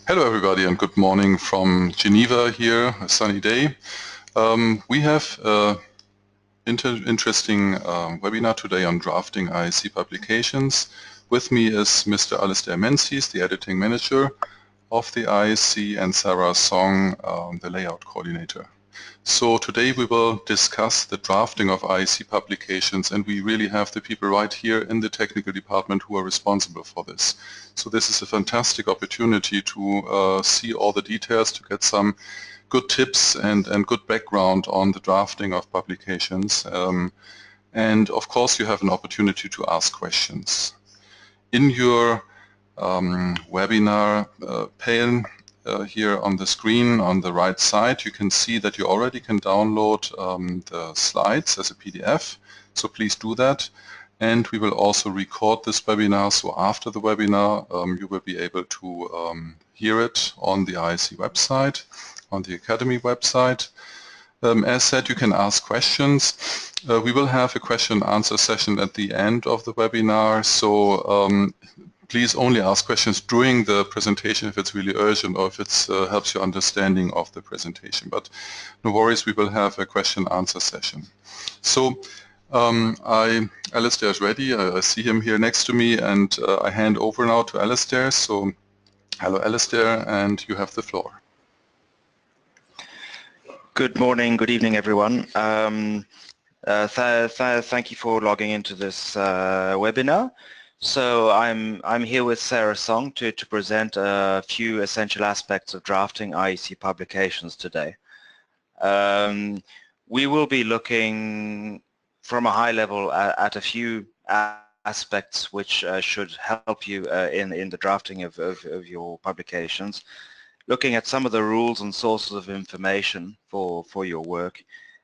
Hello everybody and good morning from Geneva here, a sunny day. We have an interesting webinar today on drafting IEC publications. With me is Mr. Alistair Menzies, the editing manager of the IEC, and Sarah Song, the layout coordinator. So today we will discuss the drafting of IEC publications, and we really have the people right here in the technical department who are responsible for this. So this is a fantastic opportunity to see all the details, to get some good tips and good background on the drafting of publications. And of course you have an opportunity to ask questions. In your webinar pane here on the screen on the right side, you can see that you already can download the slides as a PDF, so please do that. And we will also record this webinar, so after the webinar you will be able to hear it on the IEC website, on the Academy website. As said, you can ask questions. We will have a question and answer session at the end of the webinar, so please only ask questions during the presentation if it's really urgent or if it helps your understanding of the presentation. But no worries, we will have a question and answer session. So Alistair is ready. I see him here next to me, and I hand over now to Alistair. So hello Alistair, and you have the floor. Good morning, good evening everyone. Thank you for logging into this webinar. So I'm here with Sarah Song to present a few essential aspects of drafting IEC publications today. We will be looking from a high level at a few aspects which should help you in the drafting of your publications, looking at some of the rules and sources of information for your work,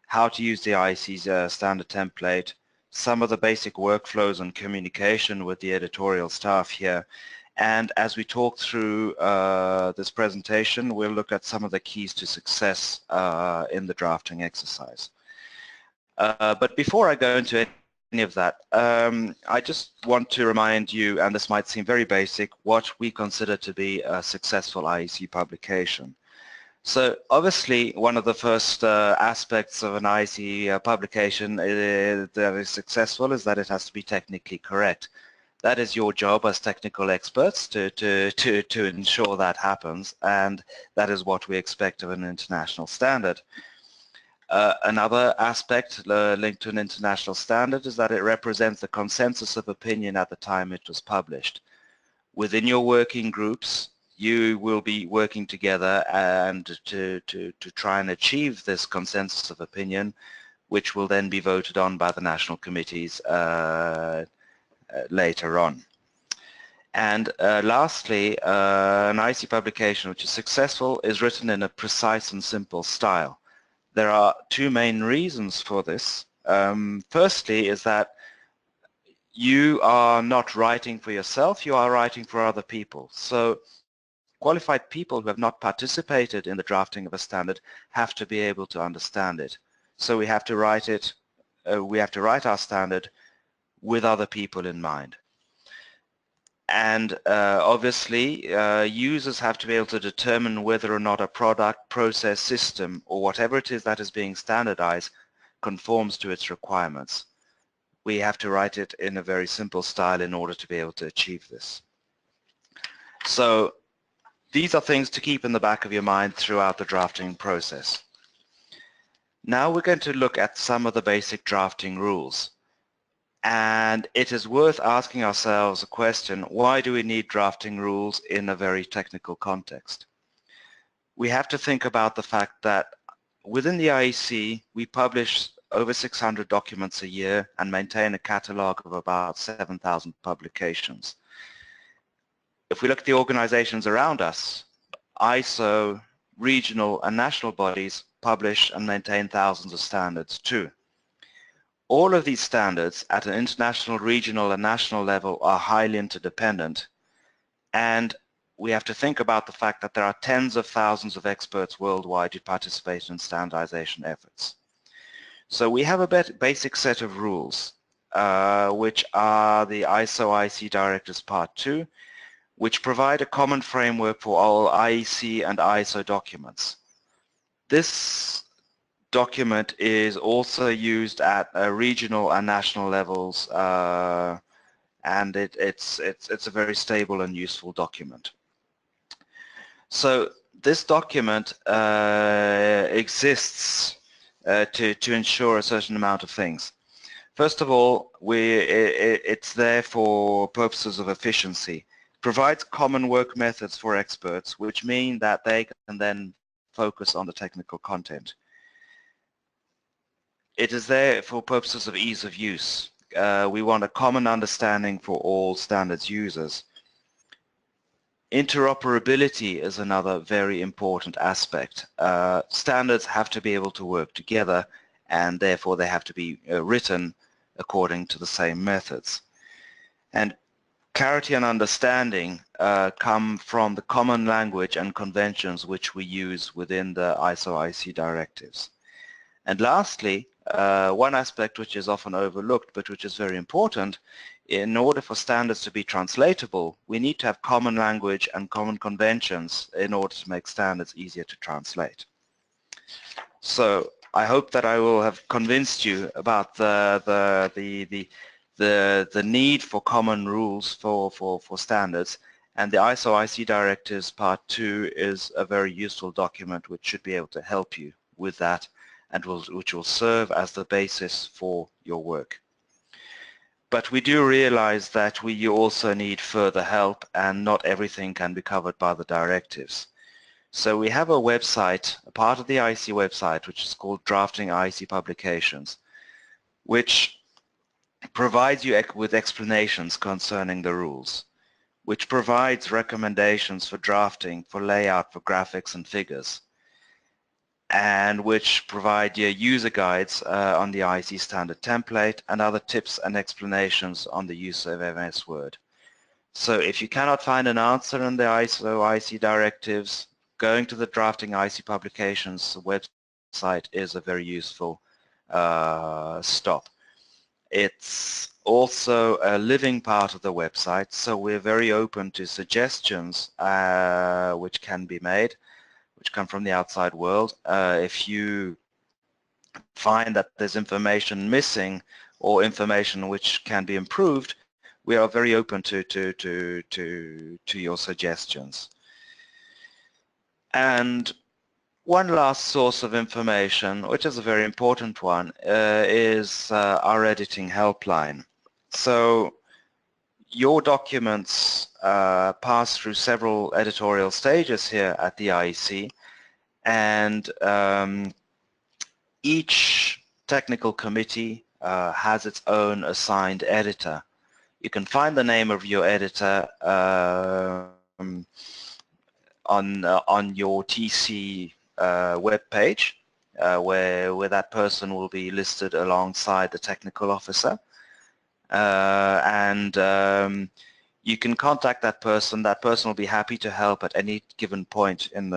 how to use the IEC's standard template, some of the basic workflows and communication with the editorial staff here. And as we talk through this presentation, we'll look at some of the keys to success in the drafting exercise. But before I go into any of that, I just want to remind you, and this might seem very basic, what we consider to be a successful IEC publication. So obviously one of the first aspects of an IEC publication that is successful is that it has to be technically correct. That is your job as technical experts to ensure that happens, and that is what we expect of an international standard. Another aspect linked to an international standard is that it represents the consensus of opinion at the time it was published. Within your working groups, you will be working together and to try and achieve this consensus of opinion, which will then be voted on by the national committees later on. And lastly, an IEC publication which is successful is written in a precise and simple style. There are two main reasons for this. Firstly is that you are not writing for yourself, you are writing for other people. So qualified people who have not participated in the drafting of a standard have to be able to understand it. So we have to write it, we have to write our standard with other people in mind. And obviously users have to be able to determine whether or not a product, process, system, or whatever it is that is being standardized conforms to its requirements. We have to write it in a very simple style in order to be able to achieve this. So these are things to keep in the back of your mind throughout the drafting process. Now we're going to look at some of the basic drafting rules. And it is worth asking ourselves a question, why do we need drafting rules in a very technical context? We have to think about the fact that within the IEC, we publish over 600 documents a year and maintain a catalog of about 7,000 publications. If we look at the organizations around us, ISO, regional and national bodies publish and maintain thousands of standards too. All of these standards at an international, regional and national level are highly interdependent, and we have to think about the fact that there are tens of thousands of experts worldwide who participate in standardization efforts. So we have a basic set of rules which are the ISO IEC Directives Part 2, which provide a common framework for all IEC and ISO documents. This document is also used at regional and national levels, and it's a very stable and useful document. So this document exists to ensure a certain amount of things. First of all, it's there for purposes of efficiency. It provides common work methods for experts, which mean that they can then focus on the technical content. It is there for purposes of ease of use. We want a common understanding for all standards users. Interoperability is another very important aspect. Standards have to be able to work together, and therefore they have to be written according to the same methods. And clarity and understanding come from the common language and conventions which we use within the ISO IEC directives. And lastly, one aspect which is often overlooked but which is very important, in order for standards to be translatable, we need to have common language and common conventions in order to make standards easier to translate. So I hope that I will have convinced you about the need for common rules for standards, and the ISO IEC directives part 2 is a very useful document which should be able to help you with that, and which will serve as the basis for your work. But we do realize that we also need further help, and not everything can be covered by the directives. So we have a website, a part of the IEC website, which is called Drafting IEC Publications, which provides you with explanations concerning the rules, which provides recommendations for drafting, for layout, for graphics and figures, and which provide you user guides on the IEC standard template and other tips and explanations on the use of MS Word. So if you cannot find an answer in the ISO IEC directives, going to the Drafting IEC Publications website is a very useful stop. It's also a living part of the website, so we're very open to suggestions which can be made, which come from the outside world. If you find that there's information missing or information which can be improved, we are very open to your suggestions. And one last source of information, which is a very important one, is our editing helpline. So your documents pass through several editorial stages here at the IEC, and each technical committee has its own assigned editor. You can find the name of your editor on your TC web page, where that person will be listed alongside the technical officer. You can contact that person. That person will be happy to help at any given point in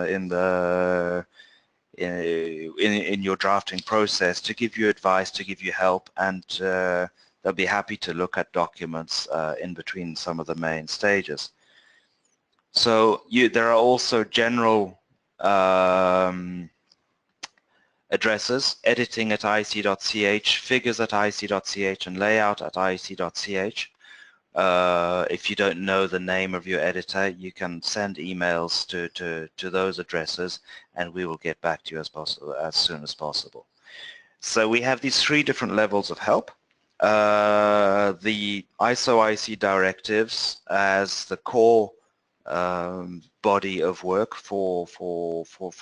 your drafting process, to give you advice, to give you help, and they'll be happy to look at documents in between some of the main stages. So there are also general addresses: editing at iec.ch, figures at iec.ch, and layout at iec.ch. If you don't know the name of your editor, you can send emails to those addresses, and we will get back to you as soon as possible. So we have these 3 different levels of help. The ISO IEC directives as the core body of work for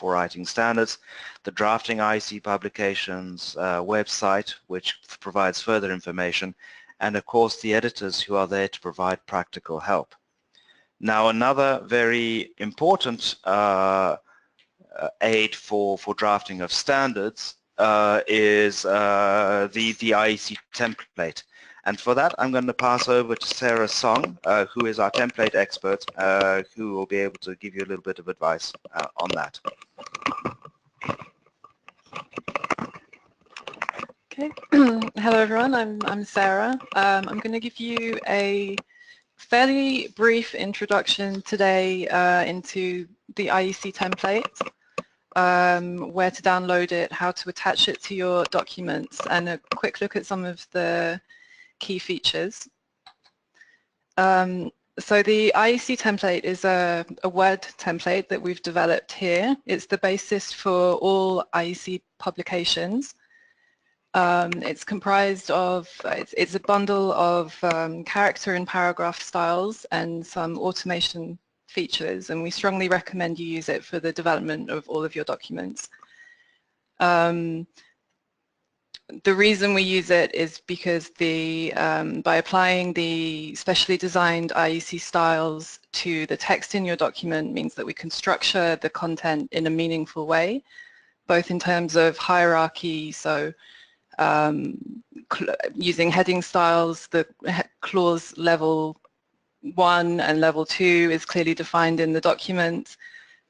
writing standards, the Drafting IEC Publications website, which provides further information, and of course the editors who are there to provide practical help. Now, another very important aid for drafting of standards is the IEC template. And for that, I'm going to pass over to Sarah Song, who is our template expert, who will be able to give you a little bit of advice on that. Okay. Hello everyone, I'm Sarah. I'm going to give you a fairly brief introduction today into the IEC template, where to download it, how to attach it to your documents, and a quick look at some of the key features. So the IEC template is a Word template that we've developed here. It's the basis for all IEC publications. It's comprised of, it's a bundle of character and paragraph styles and some automation features, and we strongly recommend you use it for the development of all of your documents. The reason we use it is because by applying the specially designed IEC styles to the text in your document means that we can structure the content in a meaningful way, both in terms of hierarchy, so using heading styles, the clause level 1 and level 2 is clearly defined in the document.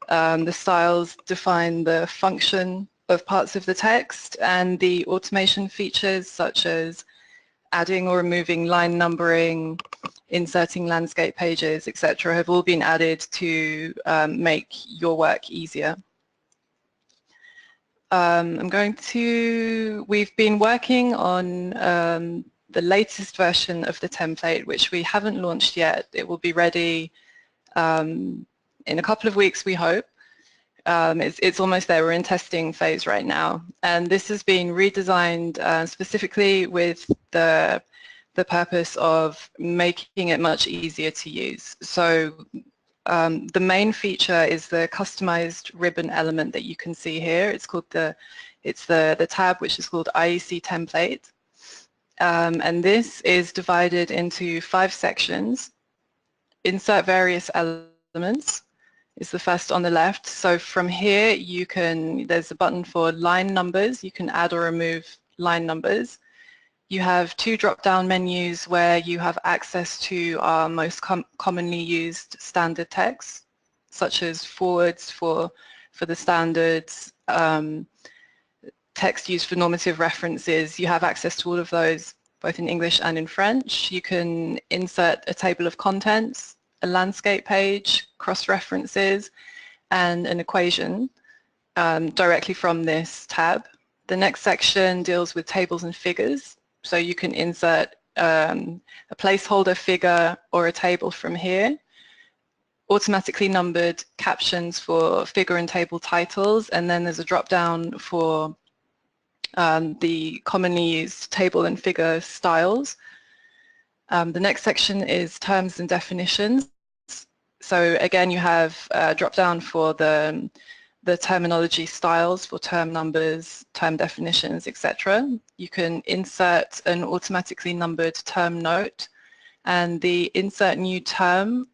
The styles define the function of parts of the text, and the automation features such as adding or removing line numbering, inserting landscape pages, etc. have all been added to make your work easier. We've been working on the latest version of the template, which we haven't launched yet. It will be ready in a couple of weeks, we hope. It's almost there. We're in testing phase right now, and this has been redesigned specifically with the purpose of making it much easier to use. So the main feature is the customized ribbon element that you can see here. It's called the tab, which is called IEC template, and this is divided into 5 sections. Insert various elements is the first on the left. So from here there's a button for line numbers. You can add or remove line numbers. You have 2 drop-down menus where you have access to our most commonly used standard text, such as forwards for the standards, text used for normative references. You have access to all of those, both in English and in French. You can insert a table of contents, a landscape page, cross-references, and an equation directly from this tab. The next section deals with tables and figures, so you can insert a placeholder figure or a table from here, automatically numbered captions for figure and table titles, and then there's a drop-down for the commonly used table and figure styles. The next section is terms and definitions. So again, you have a drop-down for the terminology styles for term numbers, term definitions, etc. You can insert an automatically numbered term note, and the Insert New Term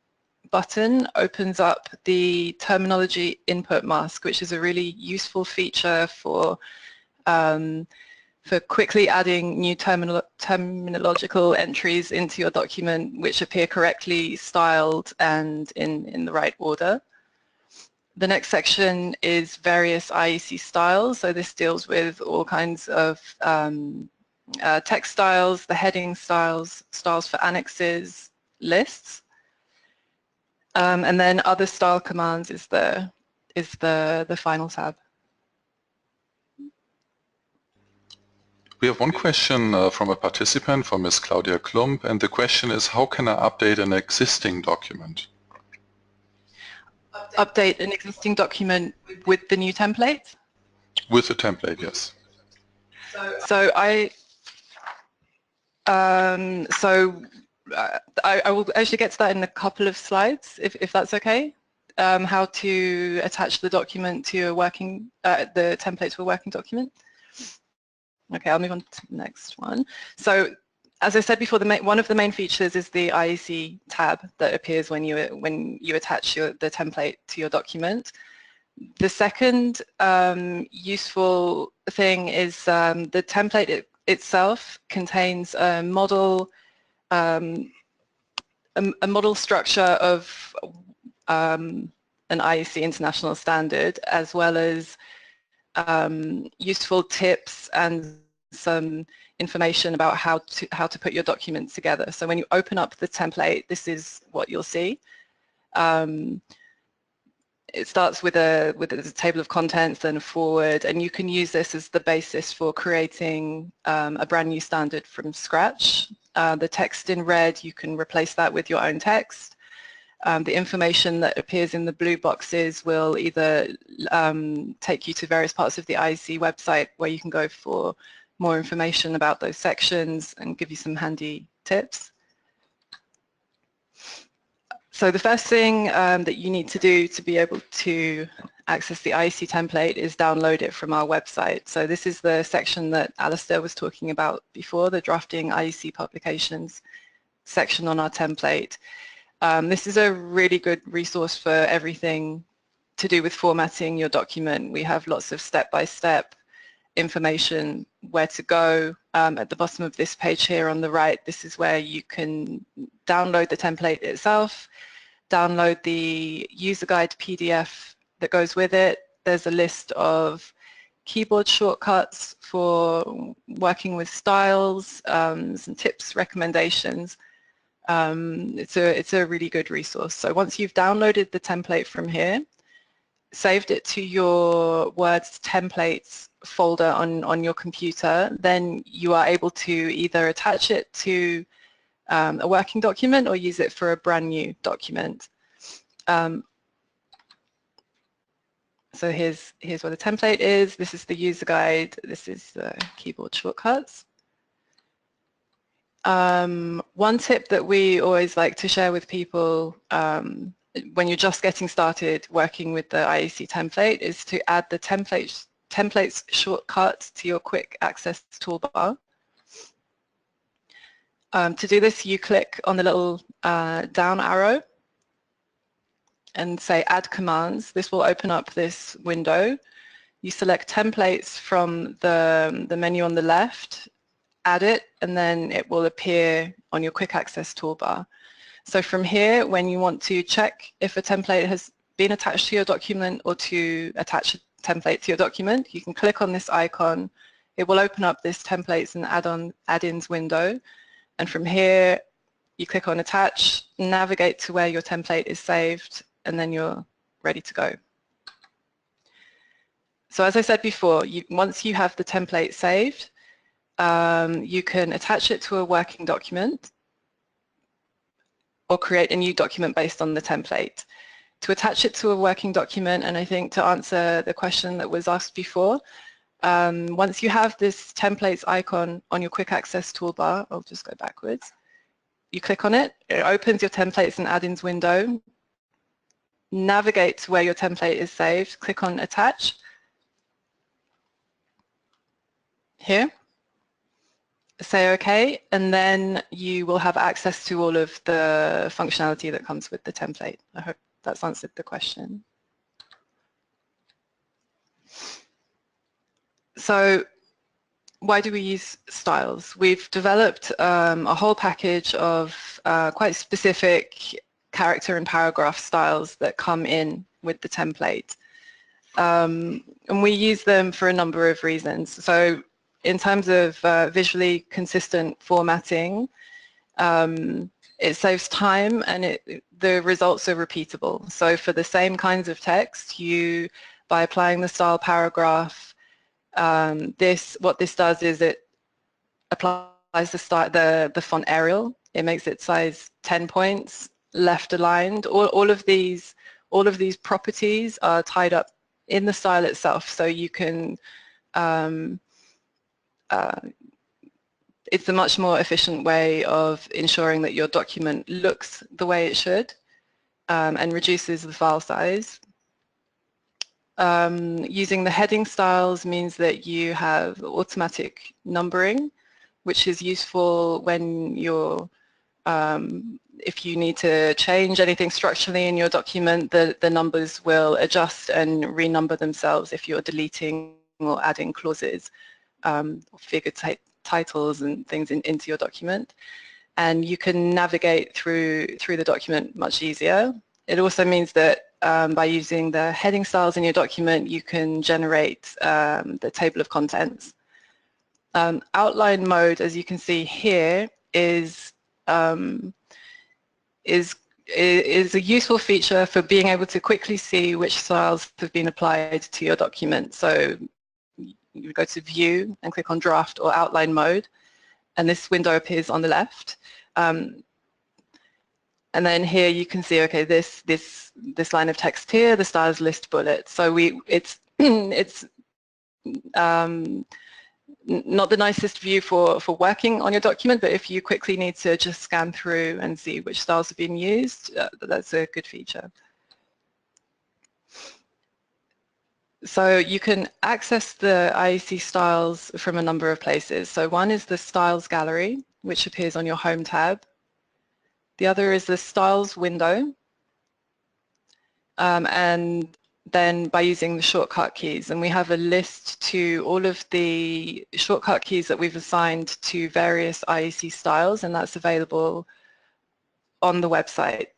button opens up the terminology input mask, which is a really useful feature for quickly adding new terminological entries into your document which appear correctly styled and in the right order. The next section is various IEC styles. So this deals with all kinds of text styles, the heading styles, styles for annexes, lists. And then other style commands is the final tab. We have one question from a participant, from Ms. Claudia Klump, and the question is, how can I update an existing document? Update an existing document with the new template? With the template, yes. So I will actually get to that in a couple of slides, if that's okay. How to attach the document to a working, the template to a working document. Okay, I'll move on to the next one. So, as I said before, one of the main features is the IEC tab that appears when you attach the template to your document. The second useful thing is the template itself contains a model structure of an IEC international standard, as well as useful tips and some information about how to put your document together. So when you open up the template, this is what you'll see. It starts with a table of contents, then a forward, and you can use this as the basis for creating a brand new standard from scratch. The text in red, you can replace that with your own text. The information that appears in the blue boxes will either take you to various parts of the IEC website where you can go for more information about those sections and give you some handy tips. So the first thing that you need to do to be able to access the IEC template is download it from our website. So this is the section that Alistair was talking about before, the drafting IEC publications section on our template. This is a really good resource for everything to do with formatting your document. We have lots of step-by-step information where to go. At the bottom of this page here on the right, this is where you can download the template itself, download the user guide PDF that goes with it. There's a list of keyboard shortcuts for working with styles, some tips, recommendations. It's a really good resource. So once you've downloaded the template from here, saved it to your Word's templates folder on your computer, then you are able to either attach it to a working document or use it for a brand new document. So here's what the template is. This is the user guide. This is the keyboard shortcuts. One tip that we always like to share with people when you're just getting started working with the IEC template is to add the templates shortcut to your quick access toolbar. To do this, you click on the little down arrow and say add commands. This will open up this window. You select templates from the menu on the left, add it, and then it will appear on your quick access toolbar. So from here, when you want to check if a template has been attached to your document or to attach a template to your document, you can click on this icon. It will open up this templates and add-ins window. And from here, you click on attach, navigate to where your template is saved, and then you're ready to go. So as I said before, once you have the template saved, you can attach it to a working document or create a new document based on the template. To attach it to a working document, and I think to answer the question that was asked before, once you have this templates icon on your quick access toolbar, I'll just go backwards, you click on it, it opens your templates and add-ins window, navigate to where your template is saved, click on attach, here, say OK, and then you will have access to all of the functionality that comes with the template. I hope that's answered the question. So why do we use styles? We've developed a whole package of quite specific character and paragraph styles that come in with the template. And we use them for a number of reasons. So in terms of visually consistent formatting, it saves time and the results are repeatable. So for the same kinds of text, by applying the style paragraph, what this does is it applies the font Arial. It makes it size 10 points, left aligned. All of these properties are tied up in the style itself, so you can it's a much more efficient way of ensuring that your document looks the way it should and reduces the file size. Using the heading styles means that you have automatic numbering, which is useful when if you need to change anything structurally in your document, the numbers will adjust and renumber themselves if you're deleting or adding clauses. Figure titles and things into your document, and you can navigate through the document much easier. It also means that by using the heading styles in your document, you can generate the table of contents. Outline mode, as you can see here, is a useful feature for being able to quickly see which styles have been applied to your document. So you go to View and click on Draft or Outline Mode, and this window appears on the left. And then here you can see, okay, this line of text here, the styles list bullet. So it's not the nicest view for working on your document, but if you quickly need to just scan through and see which styles have been used, that's a good feature. So you can access the IEC styles from a number of places. So one is the Styles Gallery, which appears on your Home tab. The other is the Styles window, and then by using the shortcut keys. And we have a list to all of the shortcut keys that we've assigned to various IEC styles, and that's available on the website.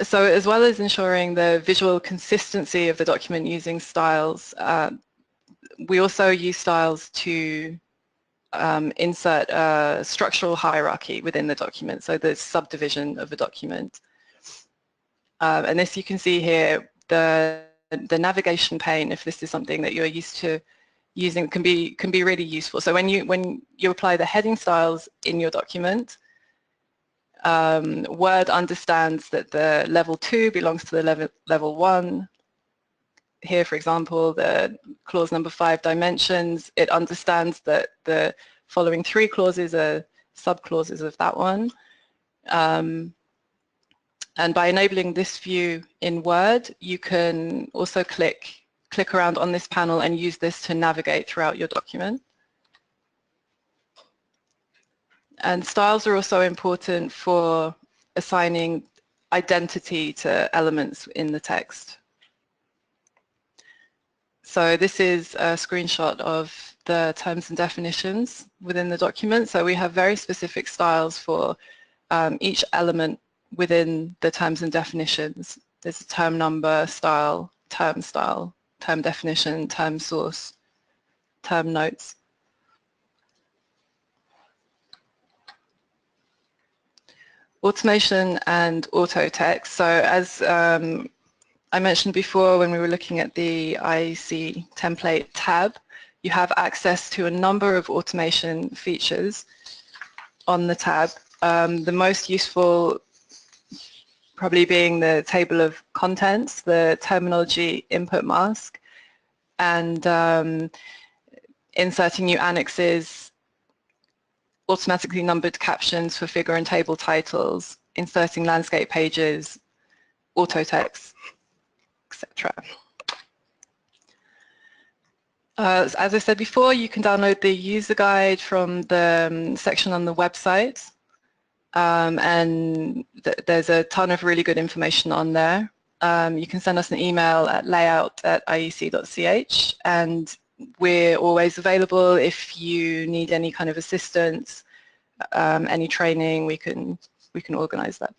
So as well as ensuring the visual consistency of the document using styles, we also use styles to insert a structural hierarchy within the document, so the subdivision of a document. And this you can see here, the navigation pane, if this is something that you're used to using, can be really useful. So when you apply the heading styles in your document, Word understands that the level 2 belongs to the level 1. Here, for example, the clause number 5, dimensions, it understands that the following 3 clauses are subclauses of that one. And by enabling this view in Word, you can also click around on this panel and use this to navigate throughout your document. And styles are also important for assigning identity to elements in the text. So this is a screenshot of the terms and definitions within the document. So we have very specific styles for each element within the terms and definitions. There's a term number, style, term definition, term source, term notes. Automation and auto text. So as I mentioned before, when we were looking at the IEC template tab, you have access to a number of automation features on the tab. The most useful probably being the table of contents, the terminology input mask, and inserting new annexes, automatically numbered captions for figure and table titles, inserting landscape pages, auto text, etc. As I said before, you can download the user guide from the section on the website, and there's a ton of really good information on there. You can send us an email at layout@iec.ch, and we're always available if you need any kind of assistance, any training. We can organize that.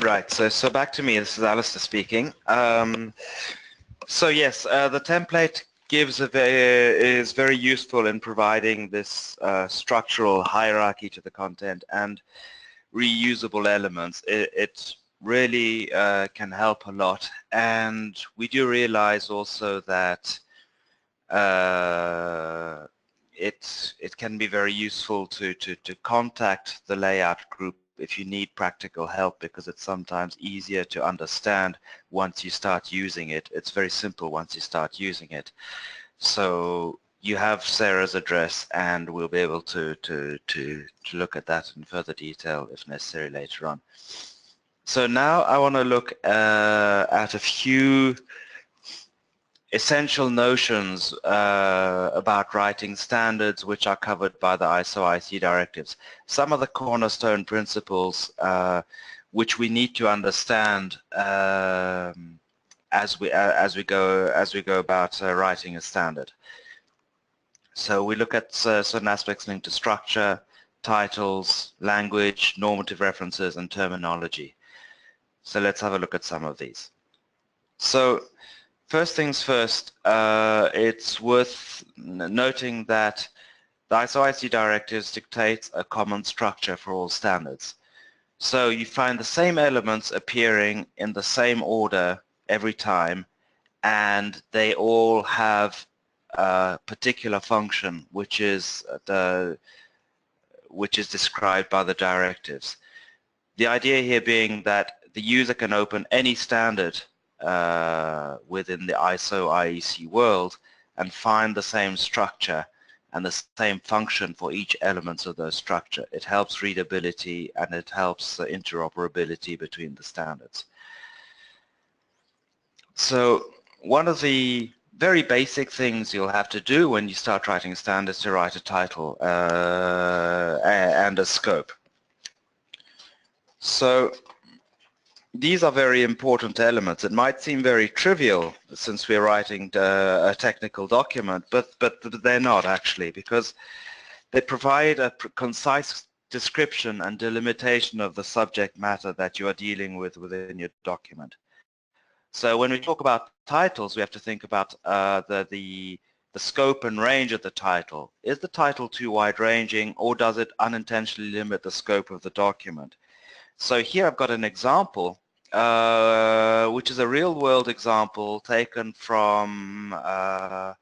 Right, so back to me. This is Alistair speaking. So yes, the template is very useful in providing this structural hierarchy to the content and reusable elements. It really can help a lot, and we do realize also that it can be very useful to contact the layout group if you need practical help, because it's sometimes easier to understand once you start using it. It's very simple once you start using it. So you have Sarah's address, and we'll be able to look at that in further detail if necessary later on. So now I want to look at a few essential notions about writing standards which are covered by the ISO IEC directives. Some of the cornerstone principles which we need to understand as we go about writing a standard. So we look at certain aspects linked to structure, titles, language, normative references, and terminology. So let's have a look at some of these. So first things first, it's worth noting that the ISO IEC directives dictate a common structure for all standards. So you find the same elements appearing in the same order every time, and they all have a particular function which is described by the directives. The idea here being that the user can open any standard within the ISO IEC world and find the same structure and the same function for each element of those structure. It helps readability and it helps interoperability between the standards. So one of the very basic things you'll have to do when you start writing standards is to write a title and a scope. So these are very important elements. It might seem very trivial since we're writing a technical document, but they're not actually, because they provide a concise description and delimitation of the subject matter that you are dealing with within your document. So when we talk about titles, we have to think about the scope and range of the title. Is the title too wide-ranging, or does it unintentionally limit the scope of the document? So here I've got an example, which is a real-world example taken from the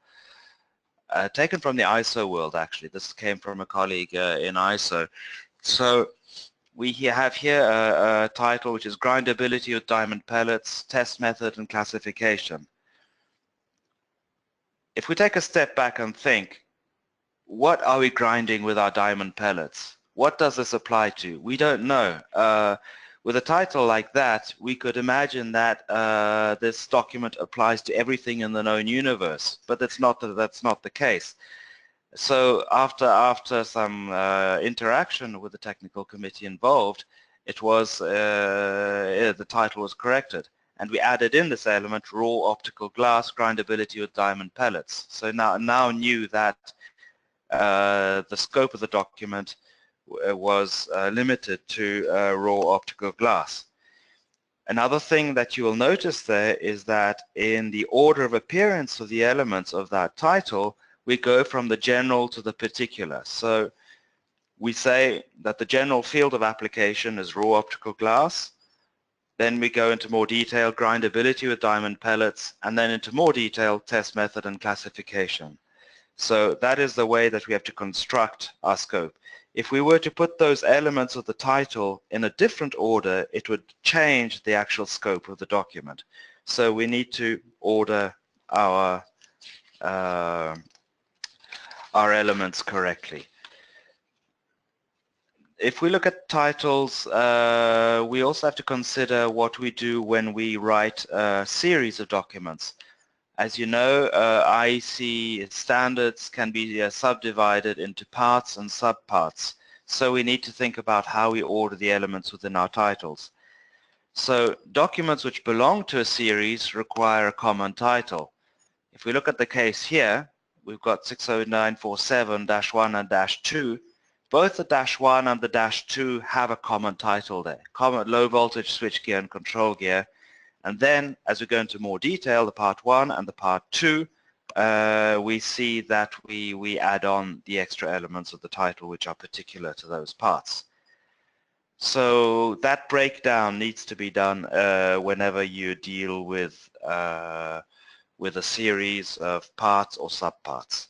ISO world. Actually, this came from a colleague in ISO. So we have here a title which is grindability of diamond pellets, test method and classification. If we take a step back and think, what are we grinding with our diamond pellets? What does this apply to? We don't know. With a title like that, we could imagine that this document applies to everything in the known universe, but that's not the case. So after some interaction with the technical committee involved, it was the title was corrected, and we added in this element, raw optical glass grindability with diamond pellets. So now knew that the scope of the document was limited to raw optical glass. Another thing that you will notice there is that in the order of appearance of the elements of that title, we go from the general to the particular. So we say that the general field of application is raw optical glass, then we go into more detail, grindability with diamond pellets, and then into more detail, test method and classification. So that is the way that we have to construct our scope. If we were to put those elements of the title in a different order, it would change the actual scope of the document. So we need to order our elements correctly. If we look at titles, we also have to consider what we do when we write a series of documents. As you know, IEC standards can be subdivided into parts and subparts. So we need to think about how we order the elements within our titles. So documents which belong to a series require a common title. If we look at the case here, we've got 60947-1 and -2. Both the -1 and the -2 have a common title there, common low voltage switchgear and control gear. And then, as we go into more detail, the part 1 and the part 2, we see that we add on the extra elements of the title which are particular to those parts. So that breakdown needs to be done whenever you deal with a series of parts or subparts.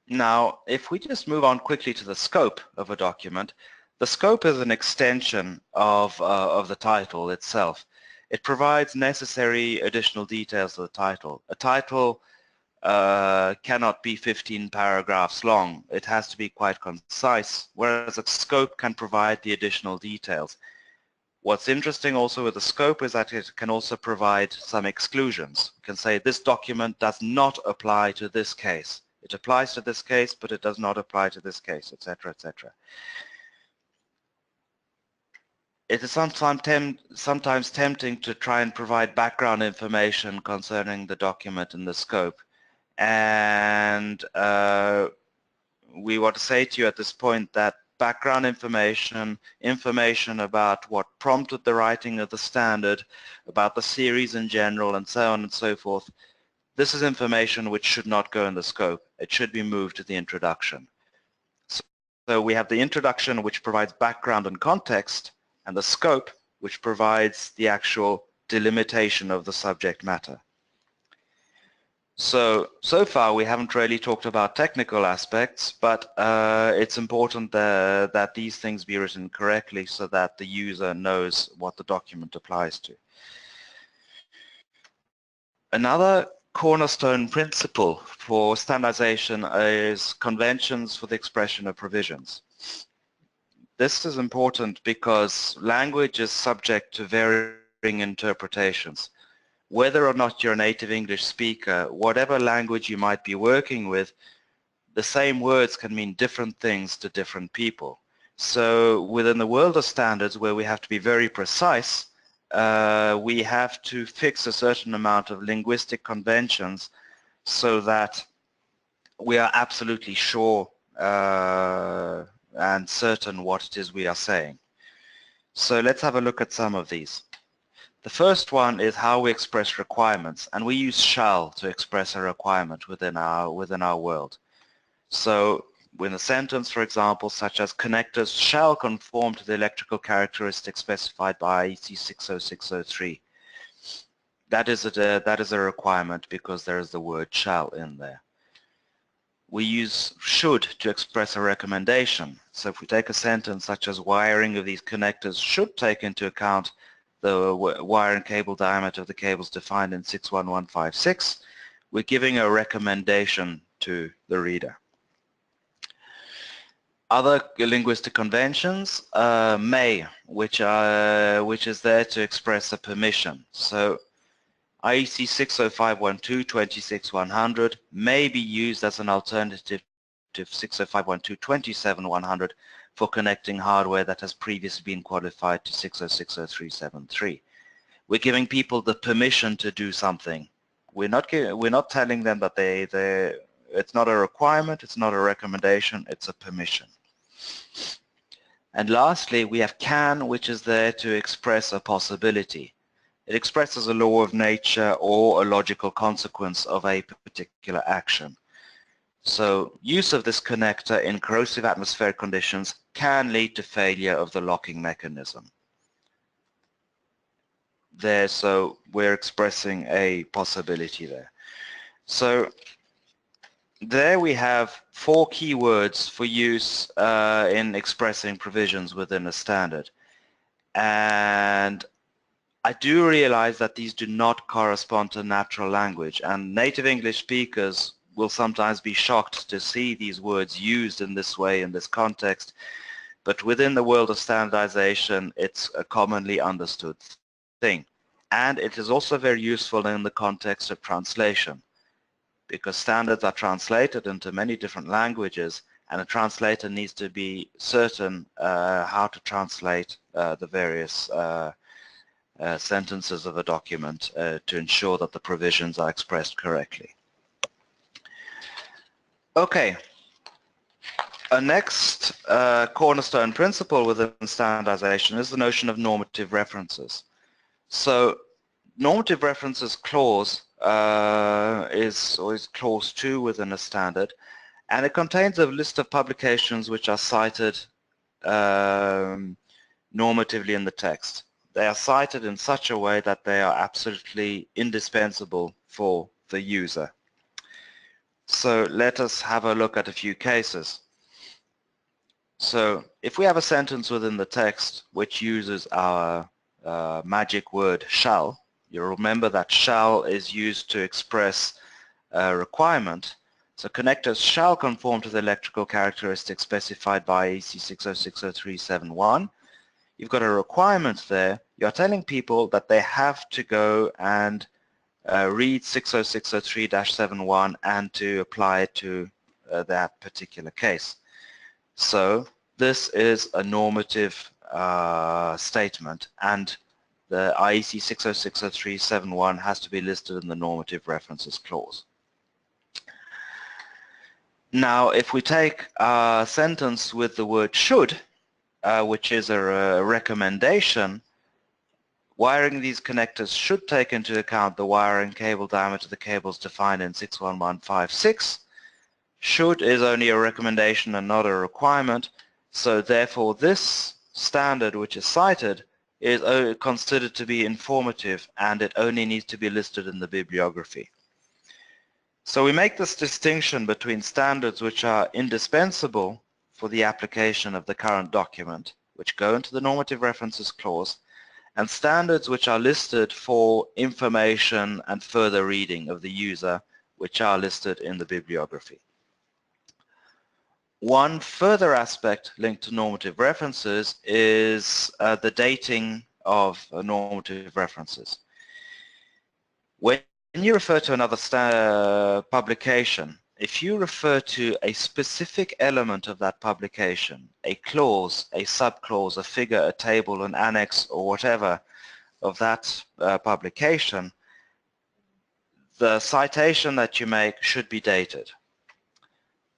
Now, if we just move on quickly to the scope of a document, the scope is an extension of the title itself. It provides necessary additional details of the title. A title cannot be 15 paragraphs long. It has to be quite concise, whereas a scope can provide the additional details. What's interesting also with the scope is that it can also provide some exclusions. You can say this document does not apply to this case. It applies to this case, but it does not apply to this case, etc., etc. it is sometimes tempting to try and provide background information concerning the document and the scope. And we want to say to you at this point that background information about what prompted the writing of the standard, about the series in general, and so on and so forth, this is information which should not go in the scope. It should be moved to the introduction. So we have the introduction, which provides background and context, and the scope, which provides the actual delimitation of the subject matter. So far we haven't really talked about technical aspects, but it's important that these things be written correctly so that the user knows what the document applies to. Another cornerstone principle for standardization is conventions for the expression of provisions. This is important because language is subject to varying interpretations. Whether or not you're a native English speaker, whatever language you might be working with, the same words can mean different things to different people. So within the world of standards, where we have to be very precise, we have to fix a certain amount of linguistic conventions so that we are absolutely sure and certain what it is we are saying. So let's have a look at some of these. The first one is how we express requirements, and we use shall to express a requirement within our world. So in a sentence, for example, such as connectors shall conform to the electrical characteristics specified by IEC 60603. That is a requirement because there is the word shall in there. We use should to express a recommendation. So if we take a sentence such as wiring of these connectors should take into account the wire and cable diameter of the cables defined in 61156, we're giving a recommendation to the reader. Other linguistic conventions, may, which is there to express a permission. So IEC 60512-26100 may be used as an alternative to 60512-27100 for connecting hardware that has previously been qualified to 6060373. We're giving people the permission to do something. We're not telling them that it's not a requirement, it's not a recommendation, it's a permission. And lastly, we have can, which is there to express a possibility. It expresses a law of nature or a logical consequence of a particular action. So use of this connector in corrosive atmospheric conditions can lead to failure of the locking mechanism. So we're expressing a possibility there. So there we have 4 keywords for use in expressing provisions within a standard. And I do realize that these do not correspond to natural language, and native English speakers will sometimes be shocked to see these words used in this way in this context, but within the world of standardization it's a commonly understood thing. And it is also very useful in the context of translation, because standards are translated into many different languages, and a translator needs to be certain how to translate the various sentences of a document to ensure that the provisions are expressed correctly. Okay, a next cornerstone principle within standardization is the notion of normative references. So normative references clause is always clause 2 within a standard, and it contains a list of publications which are cited normatively in the text. They are cited in such a way that they are absolutely indispensable for the user. So let us have a look at a few cases. So if we have a sentence within the text which uses our magic word shall, you'll remember that shall is used to express a requirement. So connectors shall conform to the electrical characteristics specified by IEC 6060371. You've got a requirement there. You're telling people that they have to go and read 60603-71 and to apply it to that particular case. So this is a normative statement, and the IEC 6060371 has to be listed in the normative references clause. Now, if we take a sentence with the word should, which is a recommendation, wiring these connectors should take into account the wiring cable diameter of the cables defined in 61156. Should is only a recommendation and not a requirement, so therefore this standard which is cited is considered to be informative, and it only needs to be listed in the bibliography. So we make this distinction between standards which are indispensable for the application of the current document, which go into the normative references clause, and standards which are listed for information and further reading of the user, which are listed in the bibliography. One further aspect linked to normative references is the dating of normative references. When you refer to another publication, if you refer to a specific element of that publication, a clause, a subclause, a figure, a table, an annex, or whatever of that publication, the citation that you make should be dated.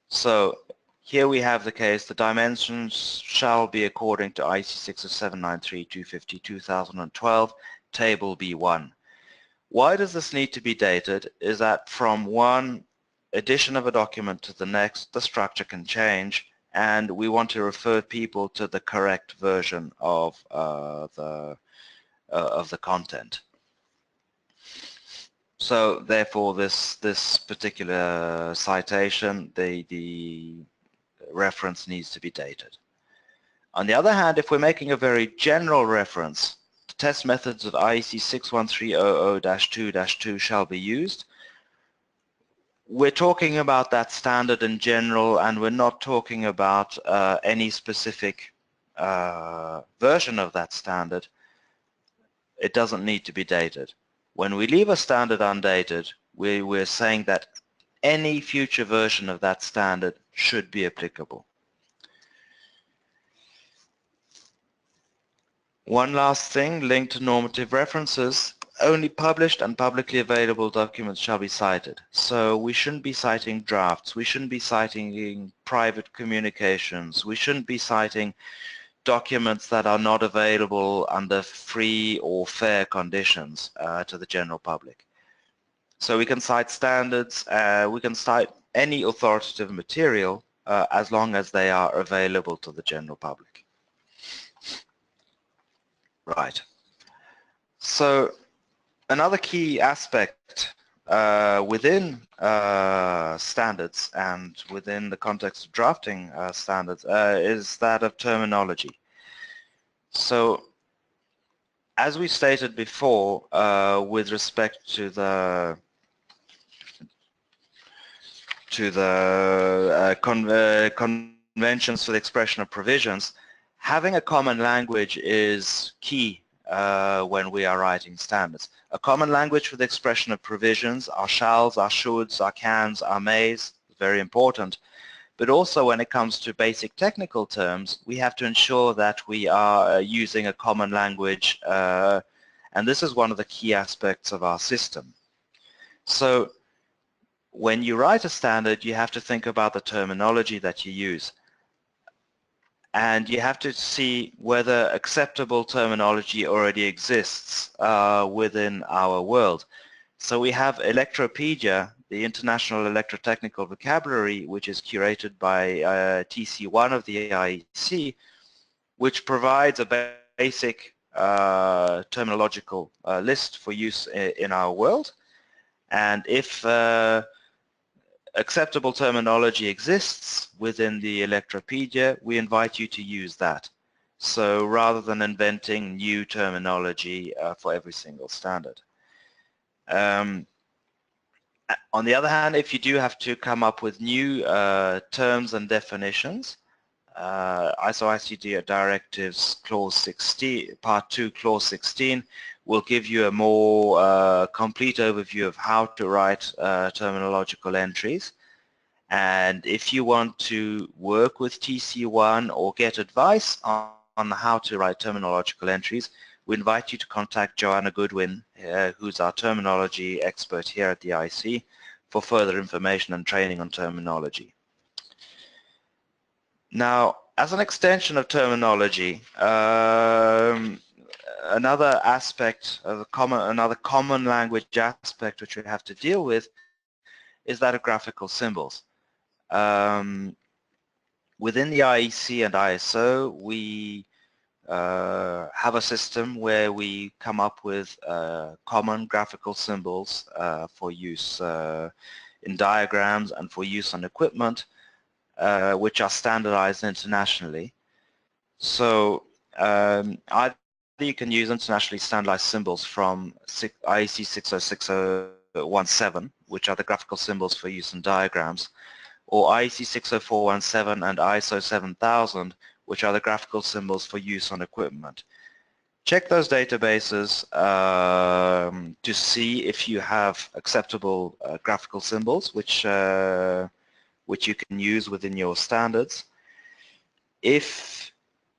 So here we have the case, the dimensions shall be according to IEC 60793-250-2012, table B1. Why does this need to be dated? Is that from one edition of a document to the next, the structure can change, and we want to refer people to the correct version of the content. So therefore, this particular citation, the reference needs to be dated. On the other hand, if we're making a very general reference, the test methods of IEC 61300-2-2 shall be used. We're talking about that standard in general, and we're not talking about any specific version of that standard. It doesn't need to be dated. When we leave a standard undated, we're saying that any future version of that standard should be applicable. One last thing linked to normative references, only published and publicly available documents shall be cited. So we shouldn't be citing drafts, we shouldn't be citing private communications, we shouldn't be citing documents that are not available under free or fair conditions to the general public. So we can cite standards, we can cite any authoritative material as long as they are available to the general public. Right. So another key aspect within standards and within the context of drafting standards is that of terminology. So as we stated before, with respect to the conventions for the expression of provisions, having a common language is key when we are writing standards. A common language for the expression of provisions, our shalls, our shoulds, our cans, our mays, very important. But also when it comes to basic technical terms, we have to ensure that we are using a common language, and this is one of the key aspects of our system. So when you write a standard, you have to think about the terminology that you use. And you have to see whether acceptable terminology already exists within our world. So we have Electropedia, the International Electrotechnical Vocabulary, which is curated by TC1 of the IEC, which provides a basic terminological list for use in our world. And if acceptable terminology exists within the Electropedia, we invite you to use that. So rather than inventing new terminology for every single standard. On the other hand, if you do have to come up with new terms and definitions, ISO ICD Directives Clause 16, Part 2, Clause 16 will give you a more complete overview of how to write terminological entries. And if you want to work with TC1 or get advice on on how to write terminological entries, we invite you to contact Joanna Goodwin, who's our terminology expert here at the IEC, for further information and training on terminology. Now, as an extension of terminology, another aspect of another common language aspect which we have to deal with is that of graphical symbols. Within the IEC and ISO, we have a system where we come up with common graphical symbols for use in diagrams and for use on equipment, which are standardized internationally. So either you can use internationally standardized symbols from IEC 60617, which are the graphical symbols for use in diagrams, or IEC 60417 and ISO 7000, which are the graphical symbols for use on equipment. Check those databases to see if you have acceptable graphical symbols which you can use within your standards. If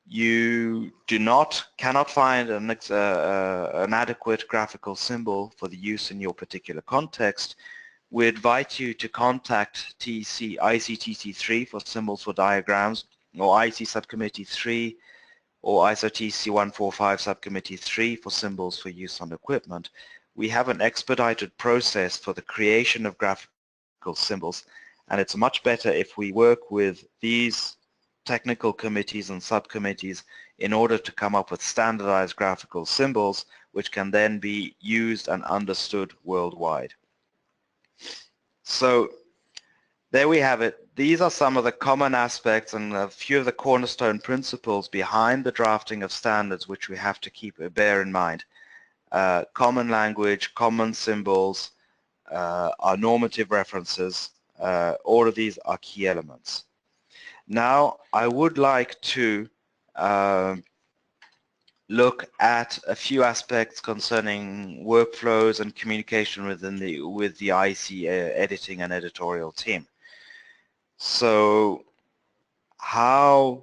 you cannot find an adequate graphical symbol for the use in your particular context, we invite you to contact IEC TC3 for symbols for diagrams, or IEC Subcommittee 3, or ISO TC 145 Subcommittee 3 for symbols for use on equipment. We have an expedited process for the creation of graphical symbols, and it's much better if we work with these technical committees and subcommittees in order to come up with standardized graphical symbols which can then be used and understood worldwide. So there we have it. These are some of the common aspects and a few of the cornerstone principles behind the drafting of standards which we have to bear in mind. Common language, common symbols, our normative references, all of these are key elements. Now, I would like to look at a few aspects concerning workflows and communication with the IEC editing and editorial team. So, how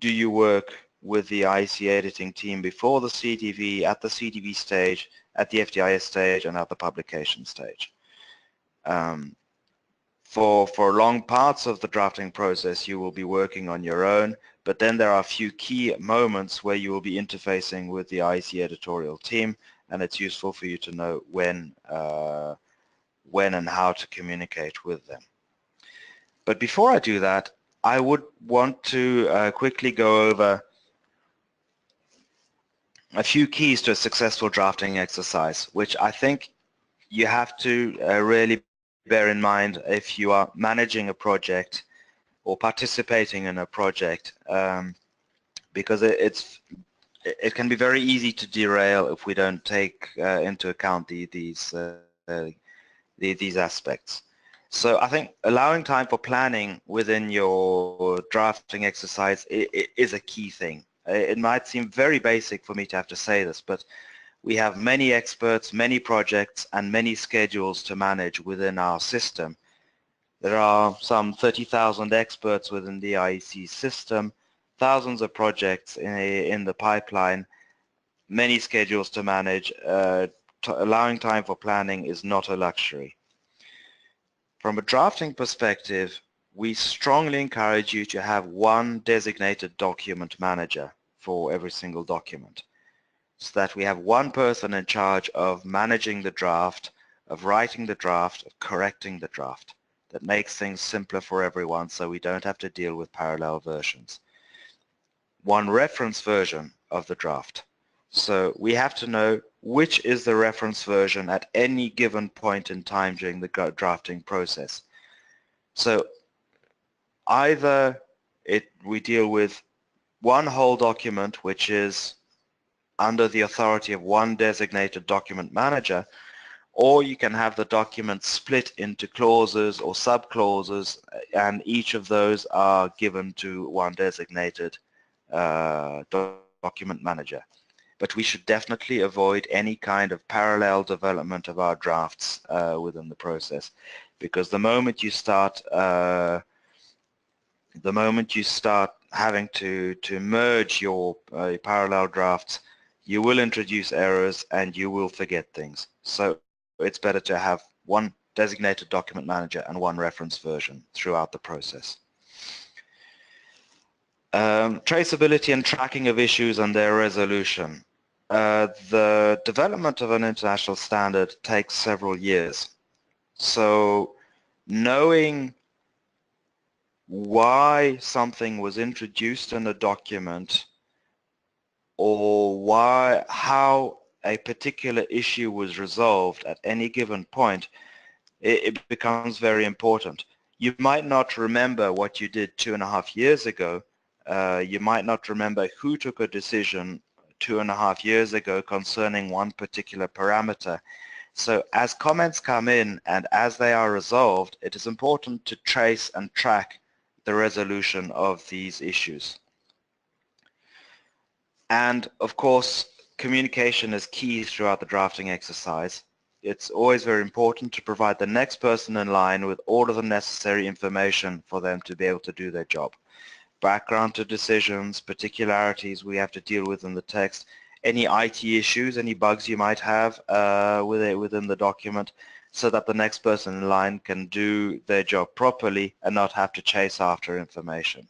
do you work with the IEC editing team before the CDV, at the CDV stage, at the FDIS stage, and at the publication stage? For long parts of the drafting process, you will be working on your own, but then there are a few key moments where you will be interfacing with the IEC editorial team, and it's useful for you to know when and how to communicate with them. But before I do that, I would want to quickly go over a few keys to a successful drafting exercise, which I think you have to really bear in mind if you are managing a project or participating in a project, because it can be very easy to derail if we don't take into account these aspects. So I think allowing time for planning within your drafting exercise is a key thing. It might seem very basic for me to have to say this, but we have many experts, many projects, and many schedules to manage within our system. There are some 30,000 experts within the IEC system, thousands of projects in the pipeline, many schedules to manage. Allowing time for planning is not a luxury. From a drafting perspective, we strongly encourage you to have one designated document manager for every single document, so that we have one person in charge of managing the draft, of writing the draft, of correcting the draft. That makes things simpler for everyone, so we don't have to deal with parallel versions. One reference version of the draft. So we have to know which is the reference version at any given point in time during the drafting process. So either we deal with one whole document, which is under the authority of one designated document manager, or you can have the document split into clauses or sub-clauses, and each of those are given to one designated document manager. But we should definitely avoid any kind of parallel development of our drafts within the process, because the moment you start having to merge your parallel drafts, you will introduce errors and you will forget things. So it's better to have one designated document manager and one reference version throughout the process. Traceability and tracking of issues and their resolution. The development of an international standard takes several years. So knowing why something was introduced in a document or how a particular issue was resolved at any given point, it becomes very important. You might not remember what you did 2.5 years ago. You might not remember who took a decision 2.5 years ago concerning one particular parameter. So as comments come in and as they are resolved, it is important to trace and track the resolution of these issues. And of course, communication is key throughout the drafting exercise. It's always very important to provide the next person in line with all of the necessary information for them to be able to do their job. Background to decisions, particularities we have to deal with in the text, any IT issues, any bugs you might have within the document, so that the next person in line can do their job properly and not have to chase after information.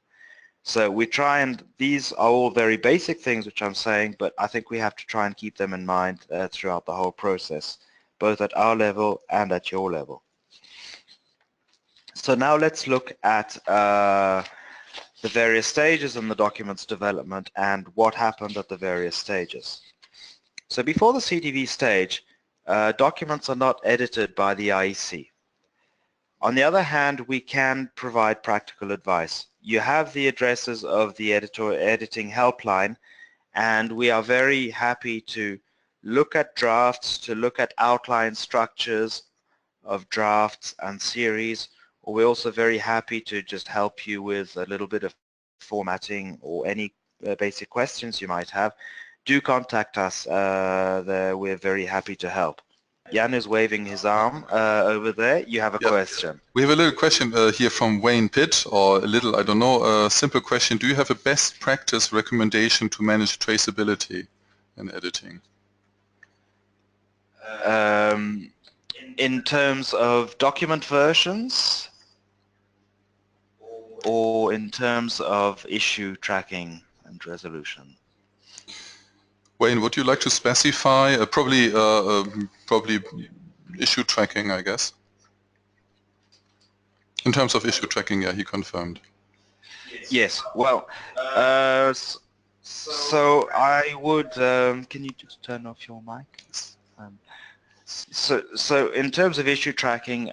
So we try, and these are all very basic things which I'm saying, but I think we have to try and keep them in mind throughout the whole process, both at our level and at your level. So now let's look at the various stages in the document's development and what happened at the various stages. So before the CDV stage, documents are not edited by the IEC. On the other hand, we can provide practical advice. You have the addresses of the editing helpline, and we are very happy to look at drafts, to look at outline structures of drafts and series. We're also very happy to just help you with a little bit of formatting or any basic questions you might have. Do contact us. We're very happy to help. Jan is waving his arm over there. You have a question. We have a little question here from Wayne Pitt, or a little, I don't know, a simple question. Do you have a best practice recommendation to manage traceability in editing? In terms of document versions or in terms of issue tracking and resolution? Wayne, would you like to specify? Probably issue tracking, I guess. In terms of issue tracking, yeah, he confirmed. Yes, well, so I would, can you just turn off your mic? So in terms of issue tracking,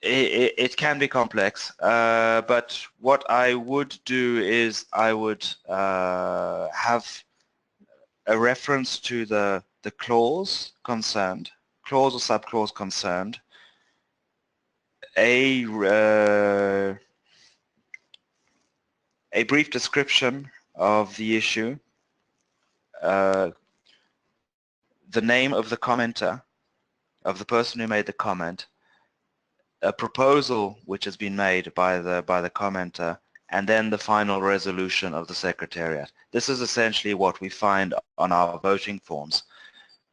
it can be complex, but what I would do is I would have a reference to the clause concerned, clause or subclause concerned, a brief description of the issue, the name of the commenter, of the person who made the comment, a proposal which has been made by the commenter, and then the final resolution of the Secretariat. This is essentially what we find on our voting forms.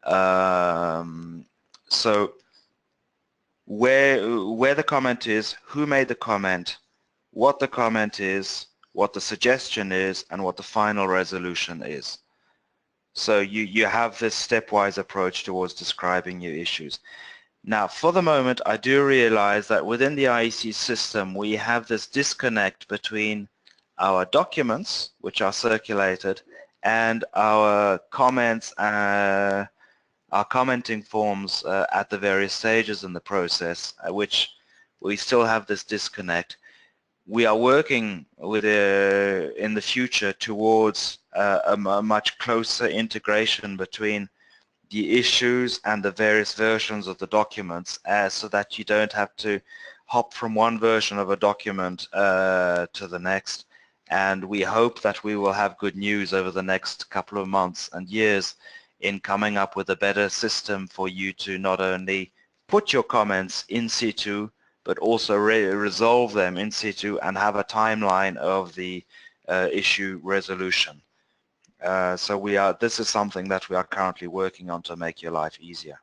So where the comment is, who made the comment, what the comment is, what the suggestion is, and what the final resolution is. So you have this stepwise approach towards describing your issues. Now, for the moment, I do realize that within the IEC system, we have this disconnect between our documents, which are circulated, and our comments, our commenting forms at the various stages in the process, which we still have this disconnect. We are working with in the future towards a much closer integration between the issues and the various versions of the documents, so that you don't have to hop from one version of a document to the next. And we hope that we will have good news over the next couple of months and years in coming up with a better system for you to not only put your comments in situ, but also resolve them in situ and have a timeline of the issue resolution. So this is something that we are currently working on to make your life easier.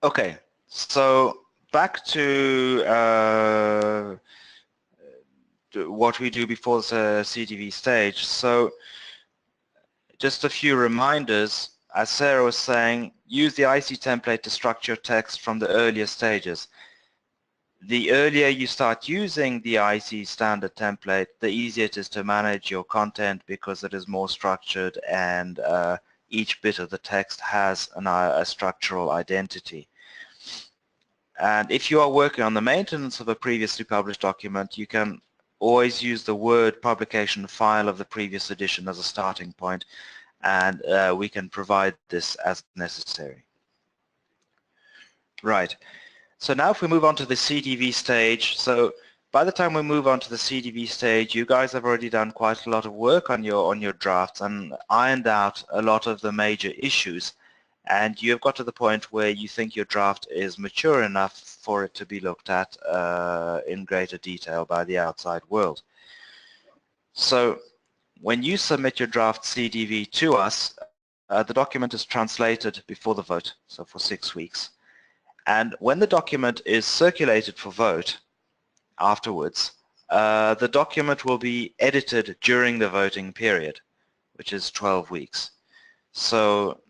Okay, so back to what we do before the CDV stage. So just a few reminders. As Sarah was saying, use the IEC template to structure text from the earlier stages. The earlier you start using the IEC standard template, the easier it is to manage your content because it is more structured and each bit of the text has a structural identity. And if you are working on the maintenance of a previously published document, you can always use the Word publication file of the previous edition as a starting point, and we can provide this as necessary. Right. So now if we move on to the CDV stage, so by the time we move on to the CDV stage, you guys have already done quite a lot of work on your drafts and ironed out a lot of the major issues, and you've got to the point where you think your draft is mature enough for it to be looked at in greater detail by the outside world. So when you submit your draft CDV to us, the document is translated before the vote, so for 6 weeks. And when the document is circulated for vote afterwards, the document will be edited during the voting period, which is 12 weeks. So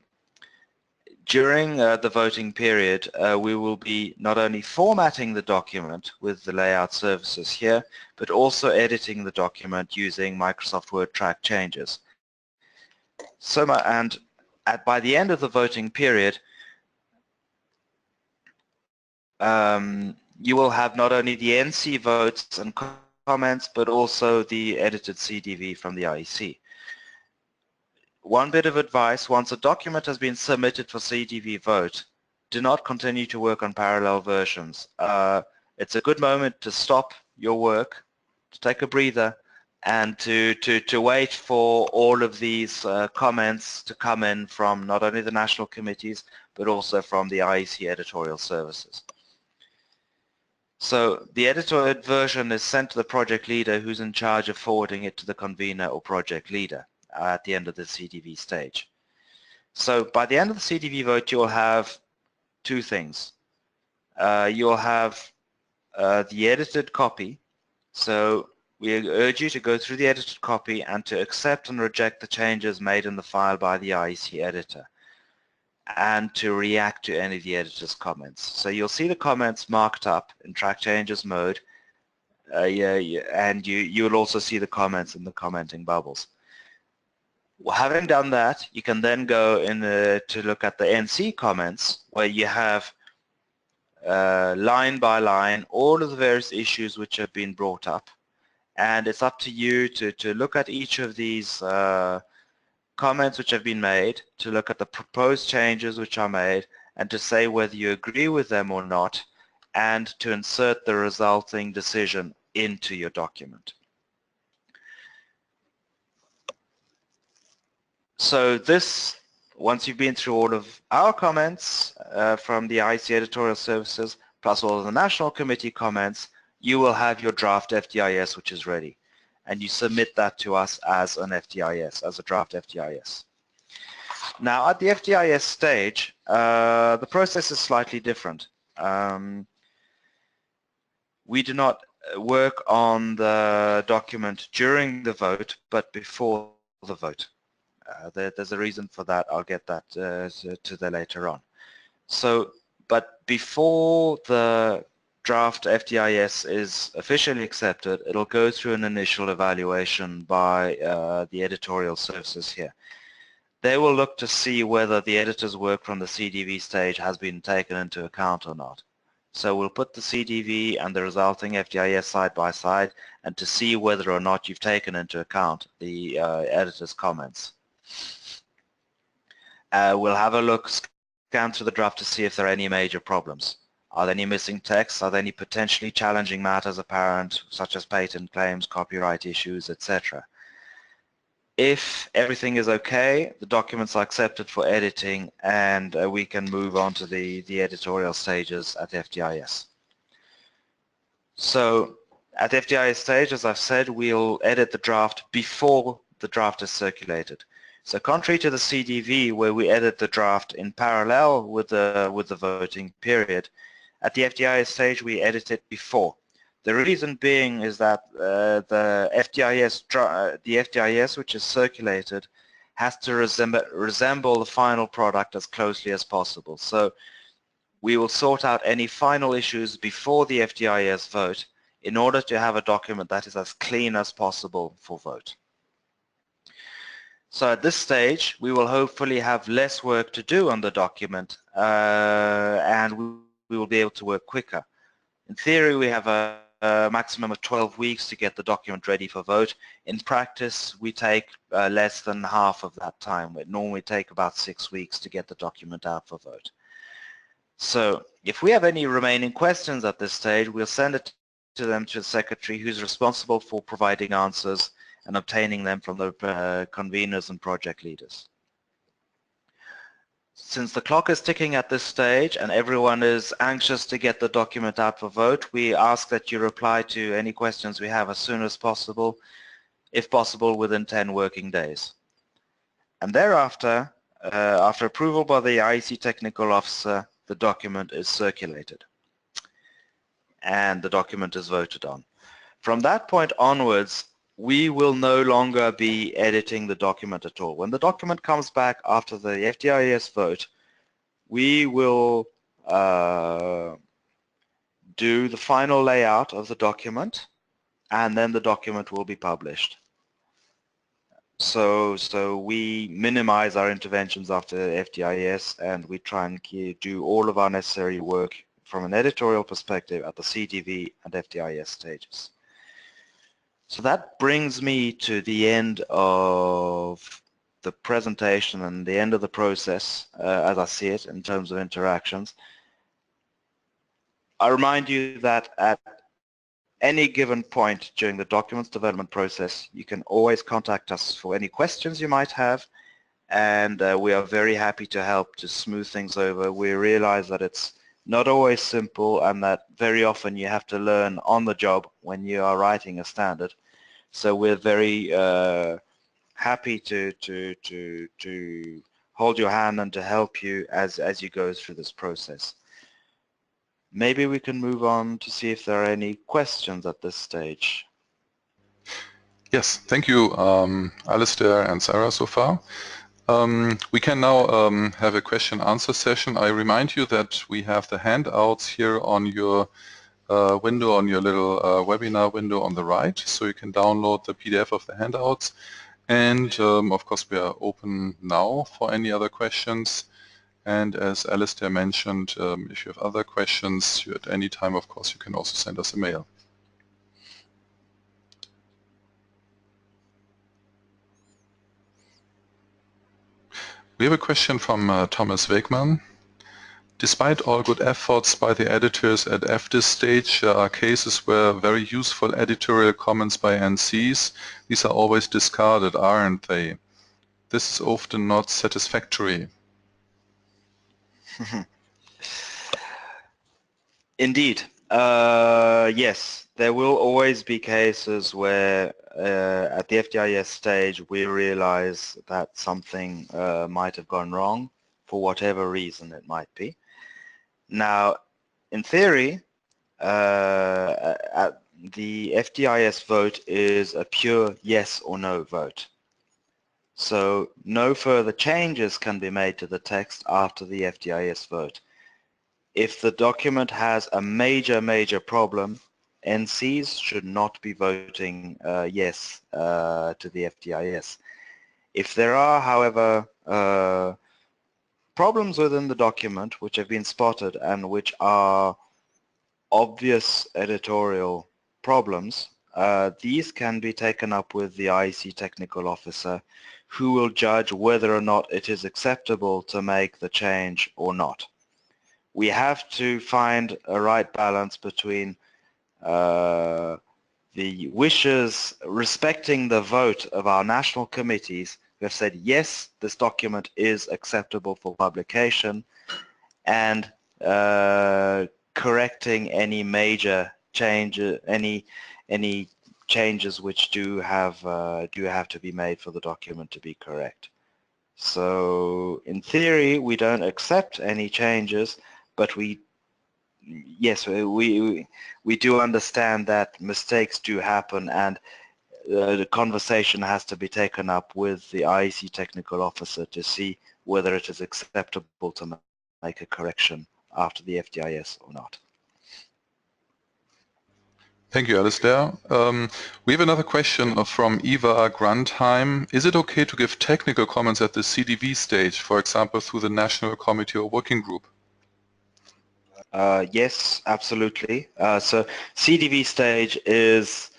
during the voting period, we will be not only formatting the document with the layout services here, but also editing the document using Microsoft Word track changes. So, by the end of the voting period, you will have not only the NC votes and comments, but also the edited CDV from the IEC. One bit of advice: once a document has been submitted for CDV vote, do not continue to work on parallel versions. It's a good moment to stop your work, to take a breather, and to wait for all of these comments to come in from not only the national committees, but also from the IEC editorial services. So the edited version is sent to the project leader, who's in charge of forwarding it to the convener or project leader at the end of the CDV stage. So by the end of the CDV vote, you'll have two things. You'll have the edited copy. So we urge you to go through the edited copy and to accept and reject the changes made in the file by the IEC editor, and to react to any of the editor's comments. So you'll see the comments marked up in track changes mode, and you'll also see the comments in the commenting bubbles. Having done that, you can then go in to look at the NC comments, where you have line by line all of the various issues which have been brought up, and it's up to you to look at each of these comments which have been made, to look at the proposed changes which are made, and to say whether you agree with them or not, and to insert the resulting decision into your document. So this, once you've been through all of our comments from the IEC editorial services, plus all of the national committee comments, you will have your draft FDIS which is ready. And you submit that to us as an FDIS, as a draft FDIS. Now at the FDIS stage, the process is slightly different. We do not work on the document during the vote, but before the vote. There's a reason for that. I'll get that to that later on. So, but before the draft FDIS is officially accepted, it'll go through an initial evaluation by the editorial services here. They will look to see whether the editor's work from the CDV stage has been taken into account or not. So we'll put the CDV and the resulting FDIS side by side, and to see whether or not you've taken into account the editor's comments. We'll have a look, scan through the draft to see if there are any major problems. Are there any missing texts? Are there any potentially challenging matters apparent, such as patent claims, copyright issues, etc.? If everything is okay, the documents are accepted for editing, and we can move on to the editorial stages at FDIS. So at FDIS stage, as I've said, we'll edit the draft before the draft is circulated. So contrary to the CDV, where we edit the draft in parallel with the voting period, at the FDIS stage we edit it before. The reason being is that the FDIS which is circulated has to resemble the final product as closely as possible. So we will sort out any final issues before the FDIS vote in order to have a document that is as clean as possible for vote. So at this stage, we will hopefully have less work to do on the document, and we will be able to work quicker. In theory, we have a maximum of 12 weeks to get the document ready for vote. In practice, we take less than half of that time. It normally takes about 6 weeks to get the document out for vote. So if we have any remaining questions at this stage, we'll send it to them to the secretary, who's responsible for providing answers and obtaining them from the conveners and project leaders. Since the clock is ticking at this stage and everyone is anxious to get the document out for vote, we ask that you reply to any questions we have as soon as possible, if possible within 10 working days. And thereafter, after approval by the IEC technical officer, the document is circulated and the document is voted on. From that point onwards, we will no longer be editing the document at all. When the document comes back after the FDIS vote, we will do the final layout of the document, and then the document will be published. So we minimize our interventions after FDIS, and we try and do all of our necessary work from an editorial perspective at the CDV and FDIS stages. So that brings me to the end of the presentation and the end of the process as I see it in terms of interactions. I remind you that at any given point during the documents development process, you can always contact us for any questions you might have, and we are very happy to help to smooth things over. We realize that it's not always simple and that very often you have to learn on the job when you are writing a standard. So we're very happy to hold your hand and to help you as you go through this process. Maybe we can move on to see if there are any questions at this stage. Yes, thank you, Alistair and Sarah, so far. We can now have a question-answer session. I remind you that we have the handouts here on your window, on your little webinar window on the right, so you can download the PDF of the handouts. And of course, we are open now for any other questions. And as Alistair mentioned, if you have other questions at any time, of course, you can also send us a mail. We have a question from Thomas Wegmann. Despite all good efforts by the editors at FDIS stage, there are cases where very useful editorial comments by NCs, these are always discarded, aren't they? This is often not satisfactory. Indeed. Yes, there will always be cases where at the FDIS stage we realize that something might have gone wrong for whatever reason it might be. Now, in theory, the FDIS vote is a pure yes or no vote. So no further changes can be made to the text after the FDIS vote. If the document has a major problem, NCs should not be voting yes to the FDIS. If there are, however, problems within the document which have been spotted and which are obvious editorial problems, these can be taken up with the IEC technical officer, who will judge whether or not it is acceptable to make the change or not. We have to find a right balance between the the wishes, respecting the vote of our national committees who have said, yes, this document is acceptable for publication, and correcting any major change, any changes which do have to be made for the document to be correct. So in theory, we don't accept any changes, but yes, we do understand that mistakes do happen, and the conversation has to be taken up with the IEC technical officer to see whether it is acceptable to make a correction after the FDIS or not. Thank you, Alistair. We have another question from Eva Grandheim. Is it okay to give technical comments at the CDV stage, for example, through the National Committee or Working Group? Yes, absolutely. So CDV stage is,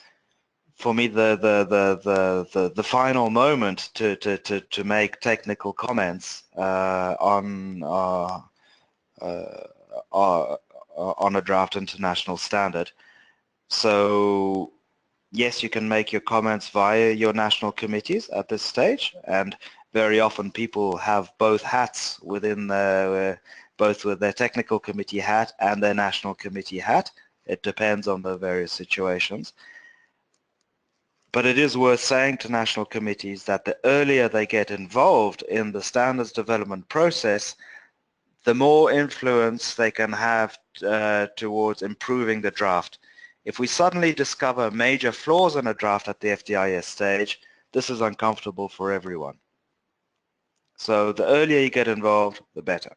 for me, the final moment to make technical comments on a draft international standard. So yes, you can make your comments via your national committees at this stage, and very often people have both hats within both with their technical committee hat and their national committee hat. It depends on the various situations. But it is worth saying to national committees that the earlier they get involved in the standards development process, the more influence they can have towards improving the draft. If we suddenly discover major flaws in a draft at the FDIS stage, this is uncomfortable for everyone. So the earlier you get involved, the better.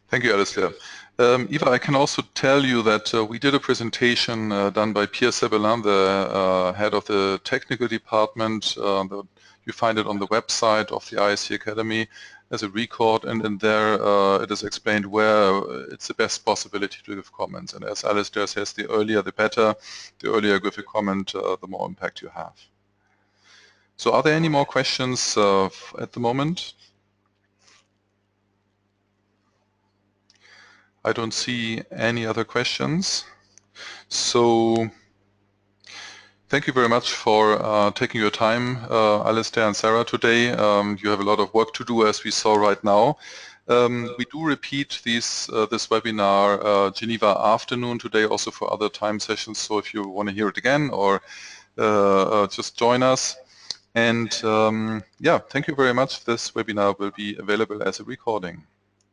Thank you, Alistair. Eva, I can also tell you that we did a presentation done by Pierre Sebelin, the head of the technical department. You find it on the website of the IEC Academy as a record, and in there it is explained where it's the best possibility to give comments. And as Alistair says, the earlier the better. The earlier you give a comment, the more impact you have. So are there any more questions at the moment? I don't see any other questions. So thank you very much for taking your time, Alistair and Sarah, today. You have a lot of work to do, as we saw right now. We do repeat this webinar Geneva afternoon today, also for other time sessions. So if you want to hear it again, or just join us. And yeah, thank you very much. This webinar will be available as a recording.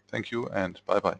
Thank you and bye-bye.